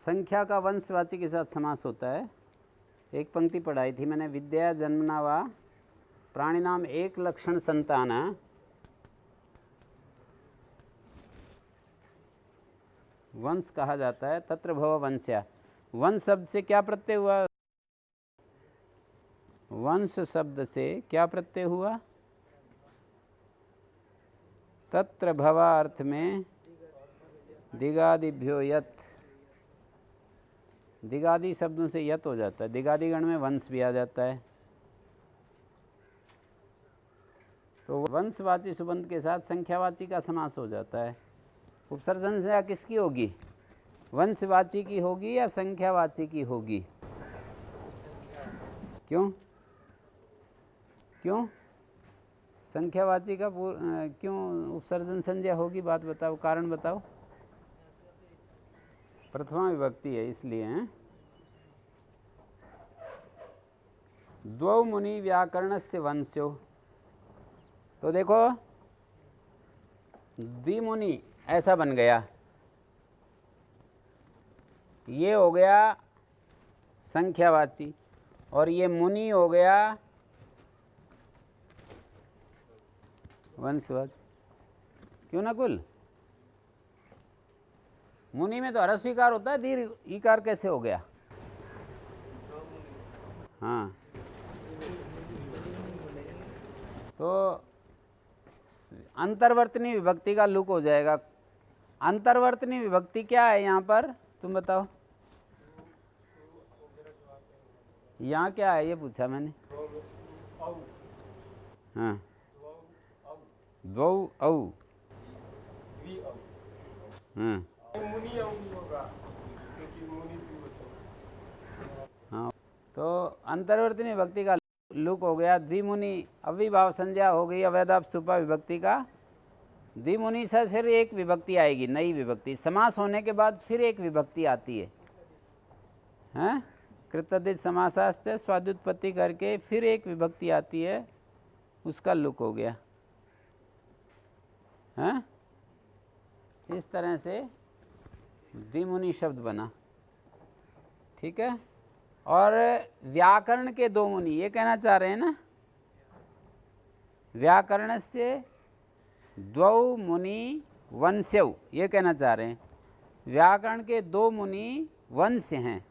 संख्या का वंशवाची के साथ समास होता है। एक पंक्ति पढ़ाई थी मैंने, विद्या जन्मना वा प्राणिनाम एक लक्षण संतान, वंश कहा जाता है। तत्र भव वंश्या, वंश शब्द से क्या प्रत्यय हुआ? वंश शब्द से क्या प्रत्यय हुआ? तत्र भवा अर्थ में दिगादिभ्यो यत, दिगादि शब्दों से यत हो जाता है। दिगादि गण में वंश भी आ जाता है। तो वंशवाची सुबंध के साथ संख्यावाची का समास हो जाता है। उपसर्जन संज्ञा किसकी होगी? वंशवाची की होगी या संख्यावाची की होगी? क्यों क्यों संख्यावाची का क्यों उपसर्जन संज्ञा होगी? बात बताओ, कारण बताओ। प्रथमा विभक्ति है इसलिए हैं। द्वौ मुनि व्याकरणस्य वंश्यो, तो देखो द्विमुनि ऐसा बन गया, ये हो गया संख्यावाची और ये मुनि हो गया वंशवाची। क्यों ना कुल? मुनि में तो हरस स्वीकार होता है, दीर्घ ईकार कैसे हो गया? हाँ, तो अंतर्वर्तनी विभक्ति का लुक हो जाएगा। अंतर्वर्तनी विभक्ति क्या है यहाँ पर, तुम बताओ। यहाँ क्या है ये पूछा मैंने। हाँ, द्वौ औ। हाँ हाँ, तो अंतर्वर्तनी विभक्ति का लुक हो गया। द्विमुनि अविभाव संज्ञा हो गई अवैधाप सुपा विभक्ति का। द्विमुनि से फिर एक विभक्ति आएगी, नई विभक्ति। समास होने के बाद फिर एक विभक्ति आती है, हैं? कृतधित समासाश्च स्वादुत्पत्ति करके फिर एक विभक्ति आती है, उसका लुक हो गया, हैं? इस तरह से द्विमुनि शब्द बना, ठीक है। और व्याकरण के दो मुनि, ये कहना चाह रहे हैं ना, व्याकरण से द्वौ मुनि वंश्यौ, ये कहना चाह रहे हैं। व्याकरण के दो मुनि वंश हैं,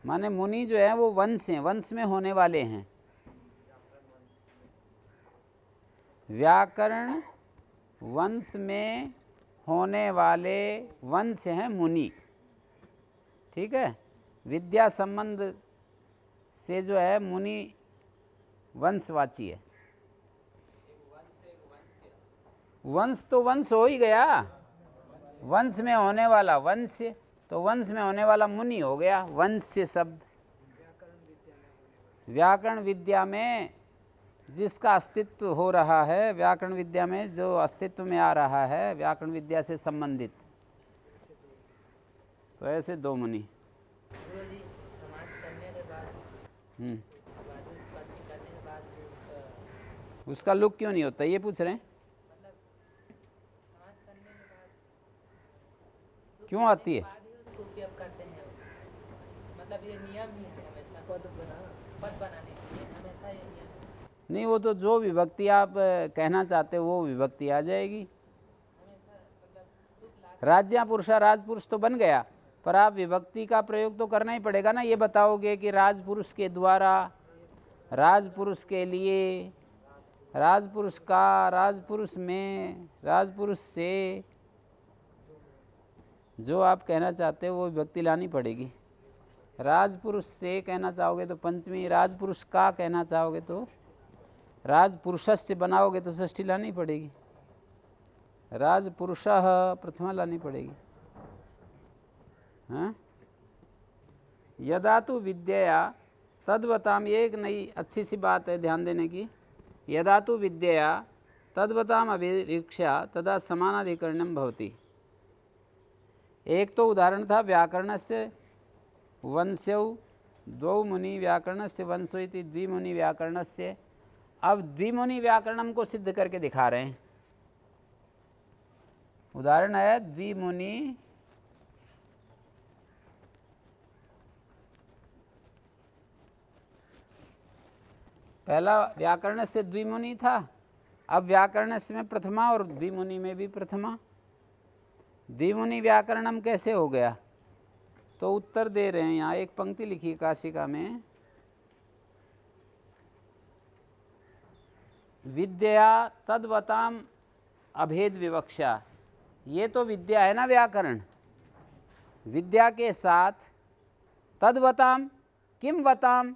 माने मुनि जो है वो वंश हैं, वंश में होने वाले हैं। व्याकरण वंश में होने वाले वंश हैं मुनि, ठीक है। विद्या संबंध से जो है मुनि वंशवाची है। वंश तो वंश हो ही गया, वंश में होने वाला वंश, तो वंश में होने वाला मुनि हो गया वंश्य शब्द। व्याकरण विद्या में जिसका अस्तित्व हो रहा है, व्याकरण विद्या में जो अस्तित्व में आ रहा है, व्याकरण विद्या से संबंधित, तो ऐसे दो मुनि। उसका लुक क्यों नहीं होता, ये पूछ रहे हैं। क्यों आती है? मतलब ये नियम ही है हमेशा पद बनाने के लिए, हमेशा ये नियम। नहीं, वो तो जो विभक्ति आप कहना चाहते हो वो विभक्ति आ जाएगी। राज्य पुरुषा राजपुरुष तो बन गया, पर आप विभक्ति का प्रयोग तो करना ही पड़ेगा ना। ये बताओगे कि राजपुरुष के द्वारा, राजपुरुष के लिए, राजपुरुष का, राजपुरुष में, राजपुरुष से, जो आप कहना चाहते हो वो विभक्ति लानी पड़ेगी। राजपुरुष से कहना चाहोगे तो पंचमी, राजपुरुष का कहना चाहोगे तो राजपुरुषस्य बनाओगे तो षष्ठी लानी पड़ेगी, राजपुरुषः प्रथमा लानी पड़ेगी। हाँ, यदा तु विद्यया तद्वताम, ये एक नई अच्छी सी बात है ध्यान देने की। यदा तु विद्यया तद्वताम अभिवीक्षा तदा समानाधिकरणम भवति। एक तो उदाहरण था व्याकरणस्य वंश्यौ द्वौ मुनि व्याकरणस्य वंशो इति द्विमुनि व्याकरणस्य। अब द्विमुनि व्याकरणम को सिद्ध करके दिखा रहे हैं। उदाहरण है द्विमुनि पहला व्याकरण से द्विमुनि था, अब व्याकरण में प्रथमा और द्विमुनि में भी प्रथमा। द्विमुनि व्याकरणम कैसे हो गया? तो उत्तर दे रहे हैं, यहाँ एक पंक्ति लिखी काशिका में, विद्या तद्वताम अभेद विवक्षा। ये तो विद्या है ना व्याकरण, विद्या के साथ तद्वताम किम वताम,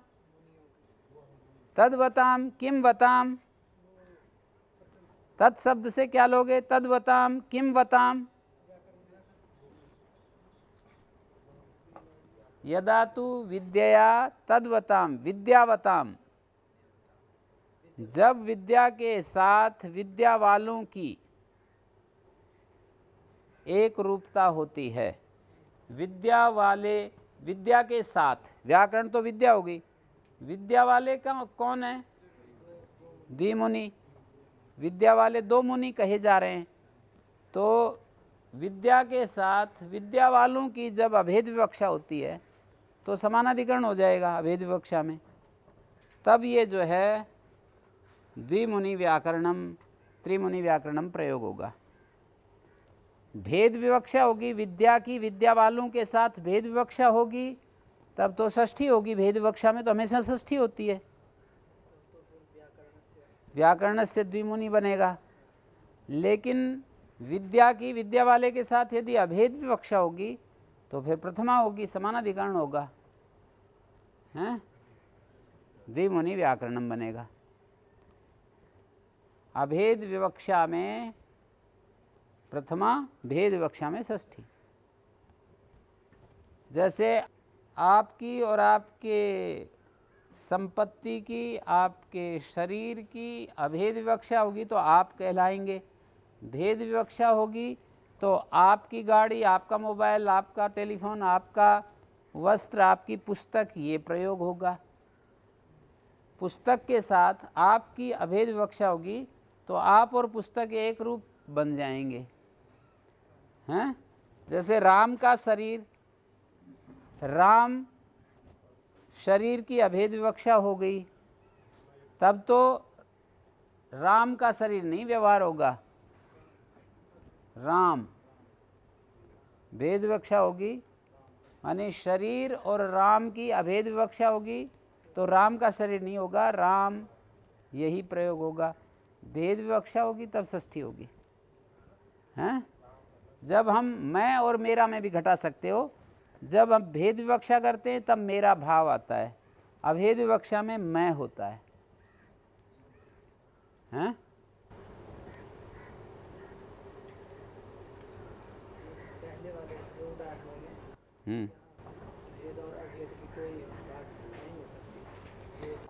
तद्वताम किम वताम, तत् शब्द से क्या लोगे? तद्वताम किम वताम। यदा तु विद्या तद्वताम विद्यावताम, जब विद्या के साथ विद्या वालों की एक रूपता होती है, विद्या वाले विद्या के साथ, व्याकरण तो विद्या होगी, विद्या वाले का कौन है? द्विमुनि। विद्या वाले दो मुनि कहे जा रहे हैं। तो विद्या के साथ विद्या वालों की जब अभेद विवक्षा होती है तो समानाधिकरण हो जाएगा अभेद विवक्षा में। तब ये जो है द्विमुनि व्याकरणम त्रिमुनि व्याकरणम प्रयोग होगा। भेद विवक्षा होगी, विद्या की विद्या वालों के साथ भेद विवक्षा होगी, तब तो षष्ठी होगी। भेद विवक्षा में तो हमेशा षष्ठी होती है। व्याकरण से द्विमुनि बनेगा। लेकिन विद्या की विद्या वाले के साथ यदि अभेद विवक्षा होगी तो फिर प्रथमा होगी, समानाधिकरण होगा, हैं? द्विमुनि व्याकरणम बनेगा। अभेद विवक्षा में प्रथमा, भेद विवक्षा में षष्ठी। जैसे आपकी और आपके संपत्ति की, आपके शरीर की अभेद विवक्षा होगी तो आप कहलाएंगे। भेद विवक्षा होगी तो आपकी गाड़ी, आपका मोबाइल, आपका टेलीफोन, आपका वस्त्र, आपकी पुस्तक, ये प्रयोग होगा। पुस्तक के साथ आपकी अभेद विवक्षा होगी तो आप और पुस्तक एक रूप बन जाएंगे, हैं? जैसे राम का शरीर, राम शरीर की अभेद विवक्षा हो गई, तब तो राम का शरीर नहीं व्यवहार होगा, राम। भेद विवक्षा होगी माने शरीर और राम की अभेद विवक्षा होगी तो राम का शरीर नहीं होगा, राम, यही प्रयोग होगा। भेद विवक्षा होगी तब षष्ठी होगी, हैं? जब हम मैं और मेरा में भी घटा सकते हो। जब हम भेद विवक्षा करते हैं तब मेरा भाव आता है, अभेद विवक्षा में मैं होता है, हैं?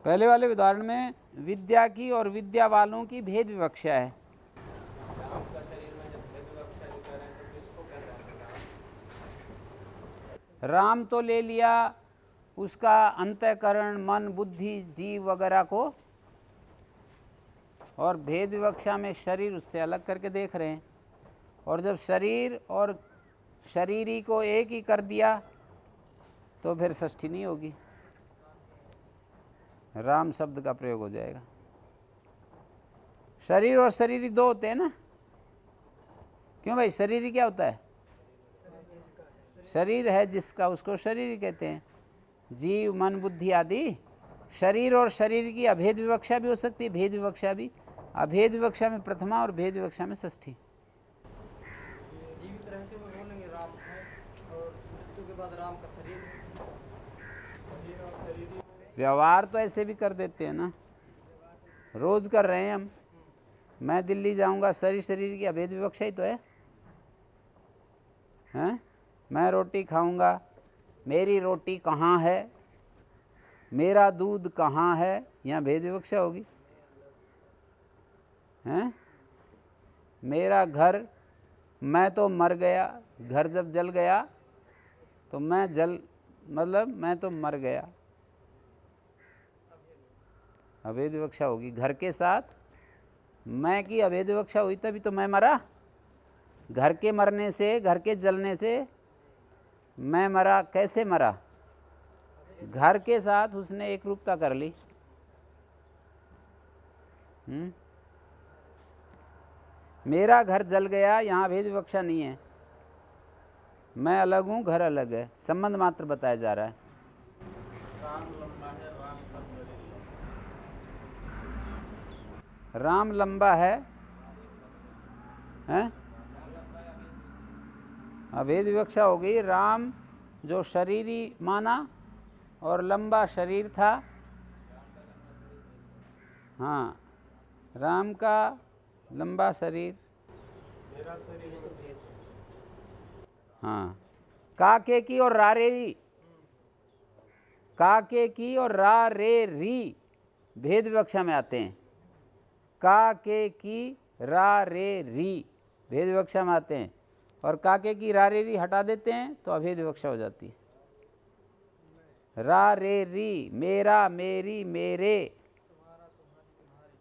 पहले वाले उदाहरण में विद्या की और विद्या वालों की भेद विवक्षा है। राम तो ले लिया उसका अंतःकरण, मन, बुद्धि, जीव वगैरह को, और भेद विवक्षा में शरीर उससे अलग करके देख रहे हैं। और जब शरीर और शरीरी को एक ही कर दिया तो फिर षष्ठी नहीं होगी, राम शब्द का प्रयोग हो जाएगा। शरीर और शरीरी दो होते हैं ना, क्यों भाई? शरीरी क्या होता है? शरीर है जिसका, उसको शरीर कहते हैं। जीव, मन, बुद्धि आदि शरीर और शरीर की अभेद विवक्षा भी हो सकती है, भेद विवक्षा भी। अभेद विवक्षा में प्रथमा और भेद विवक्षा में षष्ठी। जीवित रहते हुए बोलेंगे राम है और मृत्यु के बाद राम का शरीर है। व्यवहार तो ऐसे भी कर देते हैं ना, रोज कर रहे हैं हम। मैं दिल्ली जाऊंगा, शरीर की अभेद विवक्षा ही तो है, हैं? मैं रोटी खाऊंगा, मेरी रोटी कहाँ है, मेरा दूध कहाँ है, यहाँ भेद विवक्षा होगी, हैं? मेरा घर, मैं तो मर गया, घर जब जल गया तो मैं जल मतलब मैं तो मर गया, अभेद विवक्षा होगी। घर के साथ मैं की अभेद विवक्षा हुई तभी तो मैं मरा। घर के मरने से, घर के जलने से मैं मरा। कैसे मरा? घर के साथ उसने एक रूपता कर ली। मेरा घर जल गया, यहाँ अभेद विवक्षा नहीं है। मैं अलग हूँ, घर अलग है, संबंध मात्र बताया जा रहा है। राम लंबा है, हैं? अभेद विवक्षा हो गई। राम जो शरीरी माना और लंबा शरीर था। हाँ, राम का लंबा शरीर, हाँ। काके की और रारेरी, काके की और रारेरी भेद विवक्षा में आते हैं। काके की रारेरी भेद विवक्षा में आते हैं, और काके की रारेरी हटा देते हैं तो अभेद विवक्षा हो जाती है। रारेरी, मेरा, मेरी, मेरे,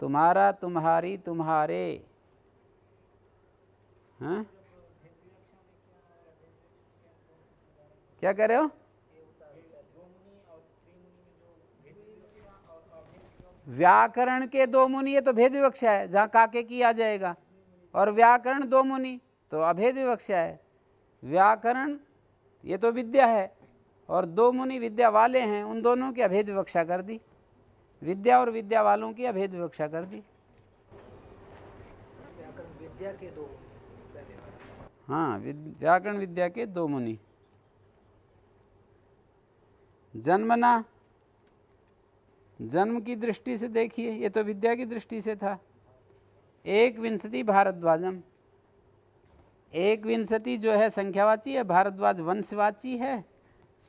तुम्हारा, तुम्हारी, तुम्हारे। हाँ, क्या कह रहे हो? व्याकरण के दो मुनि, ये तो भेद विवक्षा है, जहाँ काके की आ जाएगा। और व्याकरण दो मुनि तो अभेद विवक्षा है। व्याकरण ये तो विद्या है, और दो मुनि विद्या वाले हैं, उन दोनों की अभेद विवक्षा कर दी। विद्या और विद्या वालों की अभेद विवक्षा कर दी। विद्या के दो, हाँ, व्याकरण विद्या के दो मुनि। जन्मना, जन्म की दृष्टि से देखिए, ये तो विद्या की दृष्टि से था। एक विंशति भारद्वाजम, एक विंशति जो है संख्यावाची है, भारद्वाज वंशवाची है।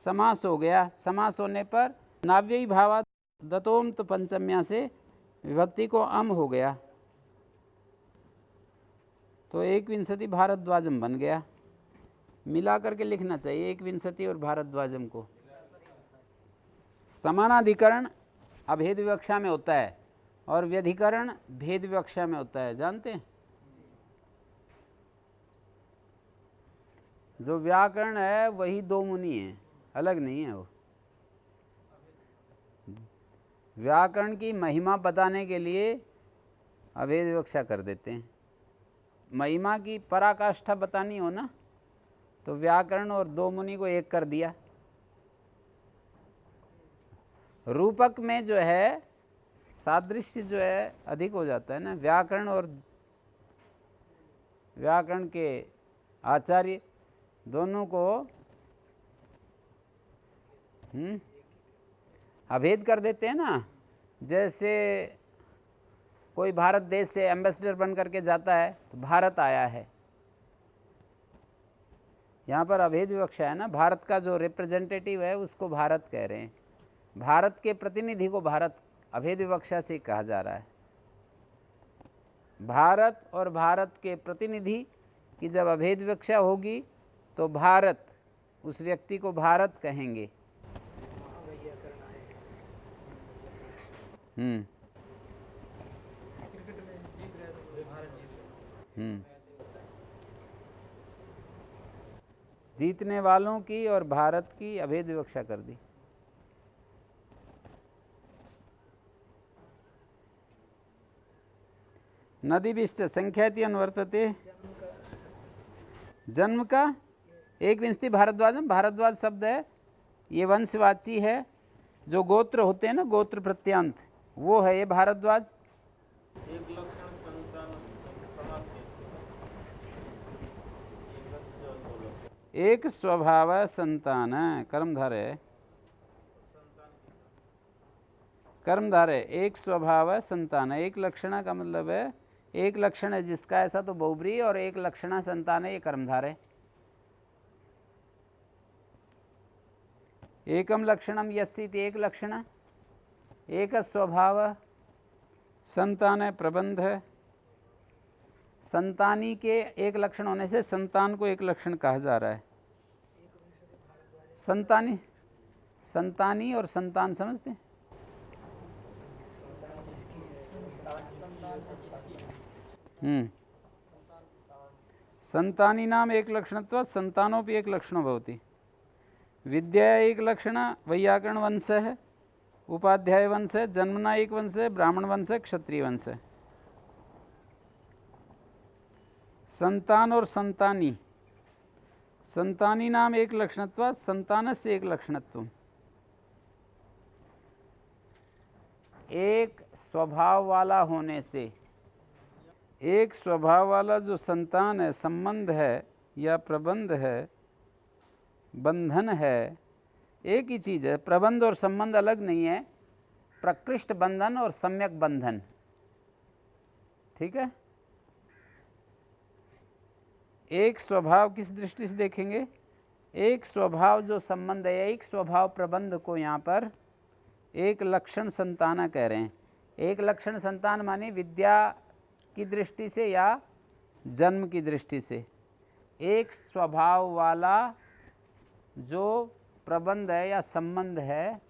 समास हो गया, समास होने पर नाव्ययी भावात् दतोम तो पंचम्या से विभक्ति को अम हो गया, तो एक विंशति भारद्वाजम बन गया। मिला करके लिखना चाहिए एक विंशति और भारद्वाजम को। समानाधिकरण अभेद विवक्षा में होता है और व्यधिकरण भेद विवक्षा में होता है, जानते हैं? जो व्याकरण है वही दो मुनि है, अलग नहीं है वो। व्याकरण की महिमा बताने के लिए अभेद विवक्षा कर देते हैं। महिमा की पराकाष्ठा बतानी हो ना, तो व्याकरण और दो मुनि को एक कर दिया। रूपक में जो है सादृश्य जो है अधिक हो जाता है ना। व्याकरण और व्याकरण के आचार्य दोनों को अभेद कर देते हैं ना। जैसे कोई भारत देश से एम्बेसडर बन करके जाता है तो भारत आया है, यहाँ पर अभेद विवक्षा है ना। भारत का जो रिप्रेजेंटेटिव है उसको भारत कह रहे हैं, भारत के प्रतिनिधि को भारत, अभेद विवक्षा से कहा जा रहा है। भारत और भारत के प्रतिनिधि की जब अभेद विवक्षा होगी तो भारत, उस व्यक्ति को भारत कहेंगे। जीतने वालों की और भारत की अभेद विवक्षा कर दी। नदीभिश्च संख्याति अनुवर्तते, जन्म का एक विंशति भारद्वाजम, भारद्वाज शब्द है ये वंशवाची है। जो गोत्र होते हैं ना, गोत्र प्रत्यांत, वो है ये भारद्वाज। एक लक्षण संतान समाप्ति, एक स्वभाव संतान, कर्मधार है, कर्मधार है। एक स्वभाव संतान, एक लक्षणा का मतलब है एक लक्षण है जिसका, ऐसा तो बहुब्रीहि, और एक लक्षणा संतान है, ये कर्मधार है। एकम लक्षणम यस्येति, एक लक्षण, एक स्वभाव संतान है, प्रबंध है। संतानी के एक लक्षण होने से संतान को एक लक्षण कहा जा रहा है। संतानी, संतानी और संतान समझते हैं? संतानी नाम एक लक्षणत्वात् संतानोपि एक लक्षणो भवति। विद्या एक लक्षण, वैयाकरण वंश है, उपाध्याय वंश है, जन्मना एक वंश है, ब्राह्मण वंश है, क्षत्रिय वंश है। संतान और संतानी, संतानी नाम एक लक्षणत्वात् संतानस्य एक लक्षणत्वम्। एक स्वभाव वाला होने से, एक स्वभाव वाला जो संतान है, संबंध है या प्रबंध है, बंधन है, एक ही चीज़ है। प्रबंध और संबंध अलग नहीं है, प्रकृष्ट बंधन और सम्यक बंधन, ठीक है। एक स्वभाव किस दृष्टि से देखेंगे? एक स्वभाव जो संबंध है, एक स्वभाव प्रबंध को यहाँ पर एक लक्षण संताना कह रहे हैं। एक लक्षण संतान माने विद्या की दृष्टि से या जन्म की दृष्टि से। एक स्वभाव वाला जो प्रबंध है या संबंध है,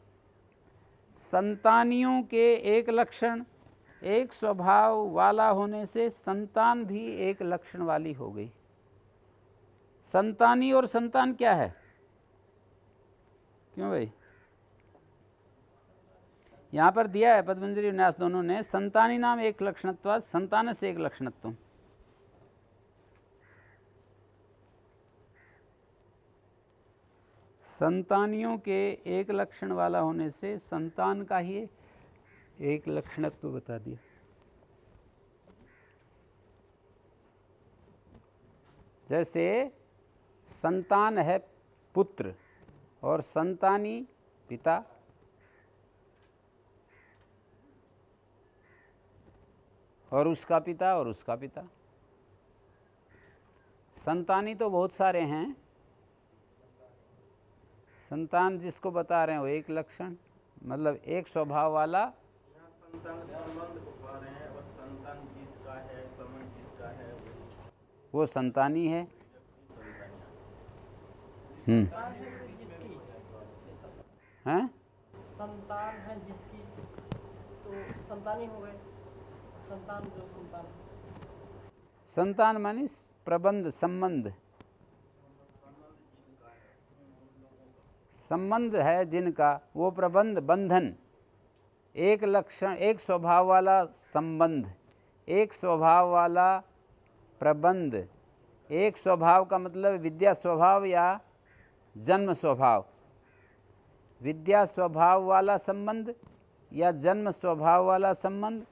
संतानियों के एक लक्षण, एक स्वभाव वाला होने से संतान भी एक लक्षण वाली हो गई। संतानी और संतान क्या है? क्यों भाई? यहाँ पर दिया है पद्मंजरी न्यास दोनों ने, संतानी नाम एक लक्षणत्वात् संतान से एक लक्षणत्वम्। संतानियों के एक लक्षण वाला होने से संतान का ही एक लक्षणत्व बता दिया। जैसे संतान है पुत्र और संतानी पिता, और उसका पिता और उसका पिता। संतानी तो बहुत सारे हैं, संतान जिसको बता रहे हैं वो एक लक्षण, मतलब एक स्वभाव वाला। यहाँ संतान संबंध को पा रहे हैं और संतान जिसका है, संबंध जिसका है वो संतानी है। संतान है जिसकी, हैं? संतान है जिसकी, तो संतानी हो गए। संतान जो संतान, संतान माने प्रबंध, संबंध, संबंध है जिनका, वो प्रबंध, बंधन, एक लक्षण, एक स्वभाव वाला संबंध, एक स्वभाव वाला प्रबंध। एक स्वभाव का मतलब विद्या स्वभाव या जन्म स्वभाव। विद्या स्वभाव वाला संबंध या जन्म स्वभाव वाला संबंध।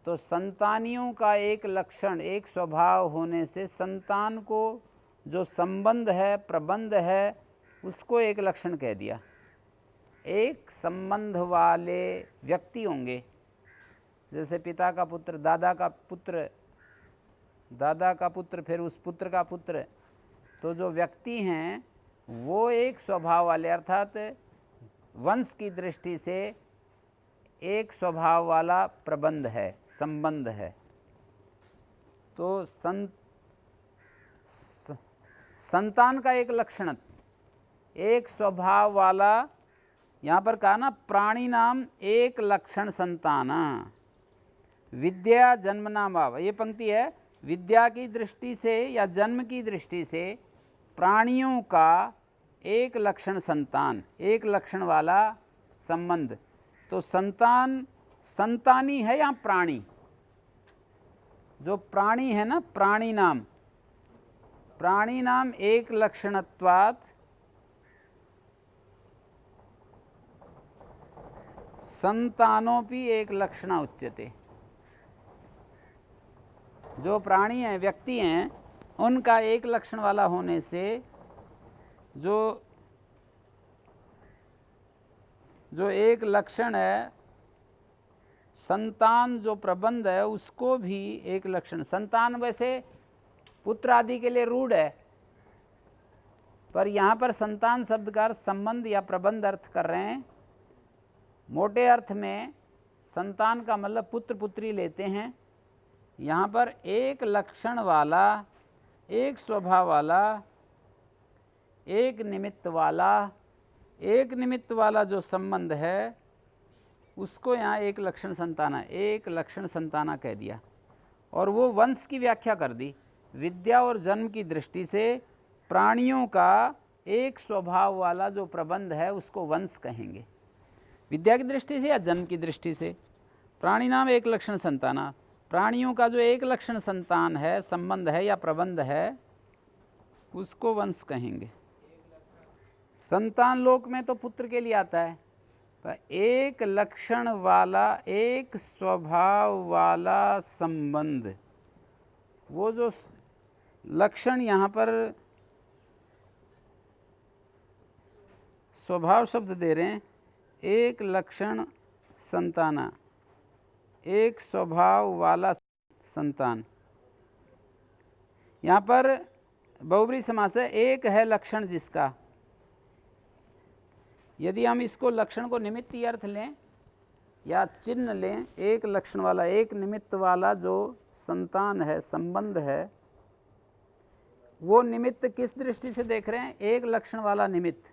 तो संतानियों का एक लक्षण, एक स्वभाव होने से संतान को जो संबंध है, प्रबंध है, उसको एक लक्षण कह दिया। एक संबंध वाले व्यक्ति होंगे, जैसे पिता का पुत्र, दादा का पुत्र, दादा का पुत्र, फिर उस पुत्र का पुत्र। तो जो व्यक्ति हैं वो एक स्वभाव वाले, अर्थात वंश की दृष्टि से एक स्वभाव वाला प्रबंध है, संबंध है। तो संतान का एक लक्षण, एक स्वभाव वाला, यहाँ पर कहा ना प्राणी नाम एक लक्षण संताना, विद्या जन्मना भाव। ये पंक्ति है, विद्या की दृष्टि से या जन्म की दृष्टि से प्राणियों का एक लक्षण संतान, एक लक्षण वाला संबंध। तो संतान, संतानी है या प्राणी? जो प्राणी है ना, प्राणी नाम, प्राणी नाम एक लक्षणत्वात् संतानोपि एक लक्षण उच्यते। जो प्राणी हैं, व्यक्ति हैं, उनका एक लक्षण वाला होने से जो एक लक्षण है, संतान जो प्रबंध है उसको भी एक लक्षण। संतान वैसे पुत्र आदि के लिए रूढ़ है, पर यहाँ पर संतान शब्द का अर्थ संबंध या प्रबंध अर्थ कर रहे हैं। मोटे अर्थ में संतान का मतलब पुत्र पुत्री लेते हैं, यहाँ पर एक लक्षण वाला, एक स्वभाव वाला, एक निमित्त वाला जो संबंध है उसको यहाँ एक लक्षण संताना कह दिया। और वो वंश की व्याख्या कर दी। विद्या और जन्म की दृष्टि से प्राणियों का एक स्वभाव वाला जो प्रबंध है उसको वंश कहेंगे। विद्या की दृष्टि से या जन्म की दृष्टि से, प्राणी नाम एक लक्षण संताना, प्राणियों का जो एक लक्षण संतान है, संबंध है या प्रबंध है, उसको वंश कहेंगे। संतान लोक में तो पुत्र के लिए आता है, पर एक लक्षण वाला, एक स्वभाव वाला संबंध, वो जो लक्षण यहाँ पर स्वभाव शब्द दे रहे हैं, एक लक्षण संताना, एक स्वभाव वाला संतान। यहाँ पर बहुब्रीहि समास है, एक है लक्षण जिसका। यदि हम इसको लक्षण को निमित्त अर्थ लें या चिन्ह लें, एक लक्षण वाला, एक निमित्त वाला जो संतान है, संबंध है, वो निमित्त किस दृष्टि से देख रहे हैं? एक लक्षण वाला निमित्त,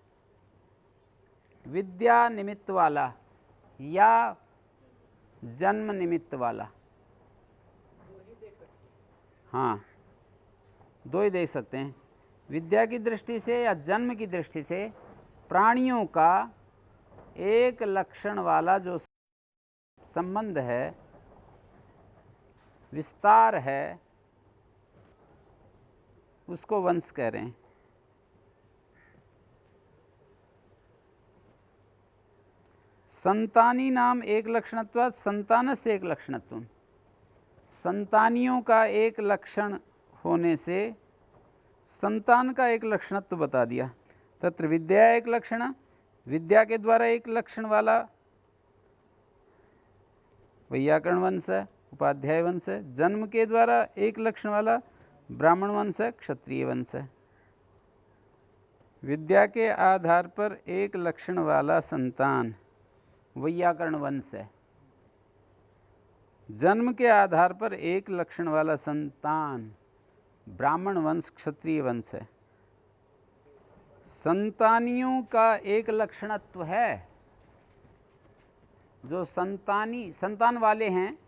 विद्या निमित्त वाला या जन्म निमित्त वाला। हाँ, दो ही देख सकते हैं, विद्या की दृष्टि से या जन्म की दृष्टि से। प्राणियों का एक लक्षण वाला जो संबंध है, विस्तार है, उसको वंश कह रहे हैं। संतानी नाम एक लक्षणत्वात् संतानस्य एक लक्षणत्वम्। संतानियों का एक लक्षण होने से संतान का एक लक्षणत्व बता दिया। तत्र विद्या एक लक्षण, विद्या के द्वारा एक लक्षण वाला वैयाकरण वंश है, उपाध्याय वंश है। जन्म के द्वारा एक लक्षण वाला ब्राह्मण वंश है, क्षत्रिय वंश है। विद्या के आधार पर एक लक्षण वाला संतान वैयाकरण वंश है। जन्म के आधार पर एक लक्षण वाला संतान ब्राह्मण वंश, क्षत्रिय वंश है। संतानियों का एक लक्षणत्व है, जो संतान वाले हैं,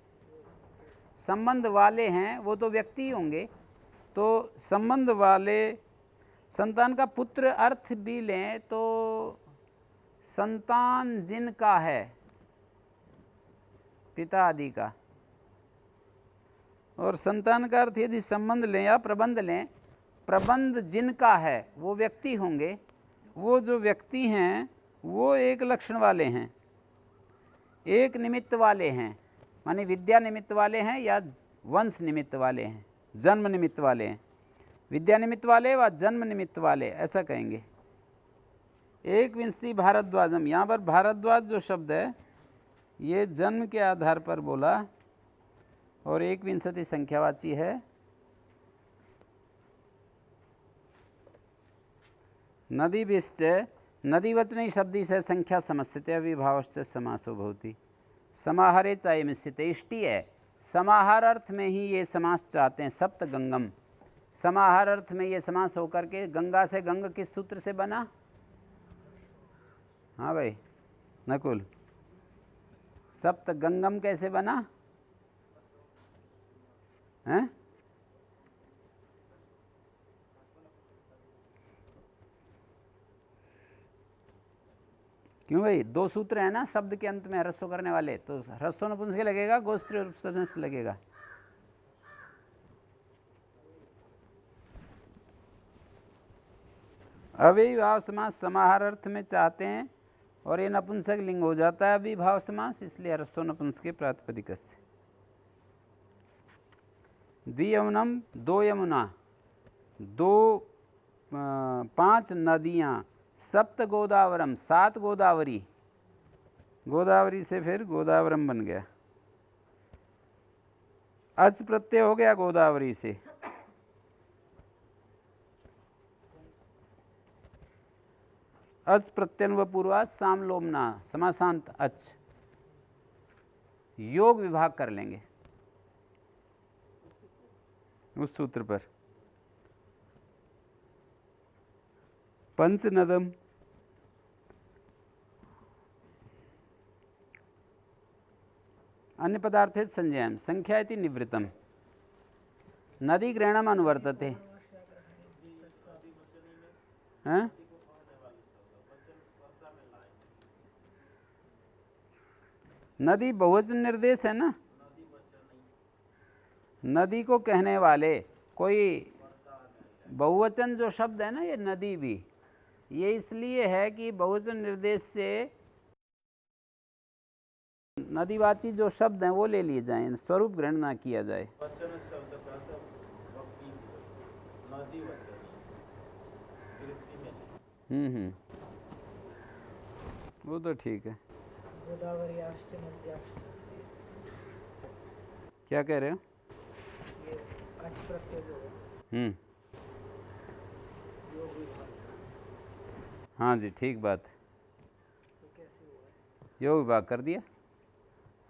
संबंध वाले हैं, वो तो व्यक्ति होंगे। तो संबंध वाले संतान का पुत्र अर्थ भी लें तो संतान जिनका है, पिता आदि का। और संतान का अर्थ यदि संबंध लें या प्रबंध लें, प्रबंध जिनका है वो व्यक्ति होंगे। वो जो व्यक्ति हैं वो एक लक्षण वाले हैं, एक निमित्त वाले हैं, माने विद्या निमित्त वाले हैं या वंश निमित्त वाले हैं, जन्म निमित्त वाले हैं। विद्या निमित्त वाले व जन्म निमित्त वाले, ऐसा कहेंगे। एक विंशति भारद्वाजम, यहाँ पर भारद्वाज जो शब्द है ये जन्म के आधार पर बोला और एक विंशति संख्यावाची है। नदीभिश्च नदीवचनी शब्दी से संख्या समस्यते अविभावश्च समासो भवति। समाहारे चाय स्थित इष्टि है, समाहार अर्थ में ही ये समास चाहते हैं। सप्त गंगम, समाहार अर्थ में ये समास होकर के गंगा से, गंग किस सूत्र से बना? हाँ भाई नकुल, सप्त गंगम कैसे बना है? क्यों भाई? दो सूत्र है ना शब्द के अंत में ह्रस्व करने वाले, तो ह्रस्व नपुंसक लगेगा, गोस्त्रीय रूप से लगेगा। अविभाव समास समाहार अर्थ में चाहते हैं और ये नपुंसक लिंग हो जाता है अविभाव समास, इसलिए ह्रस्व नपुंसक प्रातिपदिक से। द्वियमुनम, दो यमुना, दो 5 नदियाँ, सप्त गोदावरम, 7 गोदावरी, गोदावरी से फिर गोदावरम बन गया। अच प्रत्यय हो गया गोदावरी से। अच प्रत्यन्व पूर्वा सामलोमना, समासांत अच, योग विभाग कर लेंगे। उस सूत्र पर। पंचनदम अन्य पदार्थे संज्ञाम संख्या इति निवृत्तम नदी ग्रहणम अनुवर्तते। हाँ? नदी बहुवचन निर्देश है ना, नदी को कहने वाले कोई बहुवचन जो शब्द है ना, ये नदी भी, ये इसलिए है कि बहुवचन निर्देश से नदीवाची जो शब्द हैं वो ले लिए जाएं, स्वरूप ग्रहण ना किया जाए। वचन शब्द का अर्थ भक्ति, नदी वचन वृत्ति में। वो तो ठीक है। गोदावरीयाश्च नद्याश्च, क्या कह रहे हो? ये अच प्रत्यय जो है योग विभाग, हाँ जी, ठीक बात। तो कैसे हुआ है? योग विभाग कर दिया।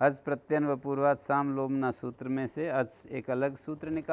अज प्रत्यन व पूर्वात साम लोमना सूत्र में से अज एक अलग सूत्र निकाल